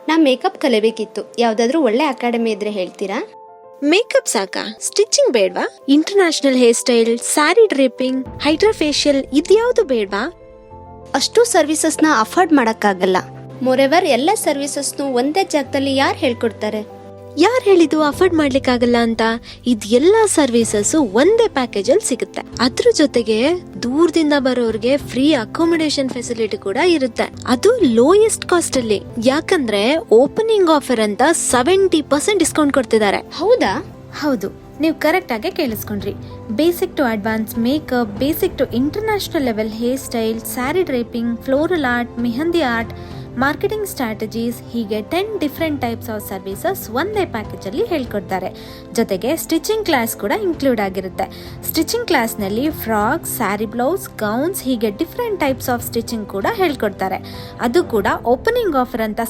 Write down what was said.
ನಾ ಮೇಕಪ್ ಕಲಿಬೇಕಿತ್ತು, ಯಾವ್ದಾದ್ರು ಒಳ್ಳೆ ಅಕಾಡೆಮಿ ಇದ್ರೆ ಹೇಳ್ತೀರಾ? ಮೇಕಪ್ ಸಾಕಾ? ಸ್ಟಿಚಿಂಗ್ ಬೇಡ್ವಾ? International hair style, sari draping, hydra facial ಇದ್ಯಾವುದು ಬೇಡ್ವಾ? ಅಷ್ಟು ಸರ್ವಿಸಸ್ನ ಅಫೋರ್ಡ್ ಮಾಡಕ್ಕಾಗಲ್ಲ. ಮೋರೆವರ್ ಎಲ್ಲ ಸರ್ವಿಸಸ್ನು ಒಂದೇ ಜಾಗದಲ್ಲಿ ಯಾರು ಹೇಳ್ಕೊಡ್ತಾರೆ? ಯಾರು ಹೇಳಿದ್ದು ಅಫೋರ್ಡ್ ಮಾಡ್ಲಿಕ್ಕಾಗಲ್ಲ ಅಂತ? ಇದೆಲ್ಲಾ ಸರ್ವಿಸಸ್ ಒಂದೇ ಪ್ಯಾಕೇಜ್ ಅಲ್ಲಿ ಸಿಗುತ್ತೆ. ಅದ್ರ ಜೊತೆಗೆ ದೂರದಿಂದ ಬರೋರ್ಗೆ ಫ್ರೀ ಅಕಾಮಿಡೇಷನ್ ಫೆಸಿಲಿಟಿ ಕೂಡ ಇರುತ್ತೆ, ಅದು ಲೋಯೆಸ್ಟ್ ಕಾಸ್ಟ್ ಅಲ್ಲಿ. ಯಾಕಂದ್ರೆ ಓಪನಿಂಗ್ ಆಫರ್ ಅಂತ 70% ಡಿಸ್ಕೌಂಟ್ ಕೊಡ್ತಿದ್ದಾರೆ. ಹೌದಾ? ಹೌದು, ನೀವು ಕರೆಕ್ಟ್ ಆಗಿ ಕೇಳಿಸ್ಕೊಂಡ್ರಿ. Basic to advance makeup, basic to international level hair style, sari draping, floral art, mehndi art, marketing strategies, ಹೀಗೆ 10 ಡಿಫ್ರೆಂಟ್ ಟೈಪ್ಸ್ ಆಫ್ ಸರ್ವಿಸಸ್ ಒಂದೇ ಪ್ಯಾಕೇಜ್ ಅಲ್ಲಿ ಹೇಳ್ಕೊಡ್ತಾರೆ. ಜೊತೆಗೆ ಸ್ಟಿಚಿಂಗ್ ಕ್ಲಾಸ್ ಕೂಡ ಇನ್ಕ್ಲೂಡ್ ಆಗಿರುತ್ತೆ. ಸ್ಟಿಚಿಂಗ್ ಕ್ಲಾಸ್ನಲ್ಲಿ ಫ್ರಾಕ್, ಸ್ಯಾರಿ ಬ್ಲೌಸ್, ಗೌನ್ಸ್ ಹೀಗೆ ಡಿಫ್ರೆಂಟ್ ಟೈಪ್ಸ್ ಆಫ್ ಸ್ಟಿಚಿಂಗ್ ಕೂಡ ಹೇಳ್ಕೊಡ್ತಾರೆ. ಅದು ಕೂಡ ಓಪನಿಂಗ್ ಆಫರ್ ಅಂತ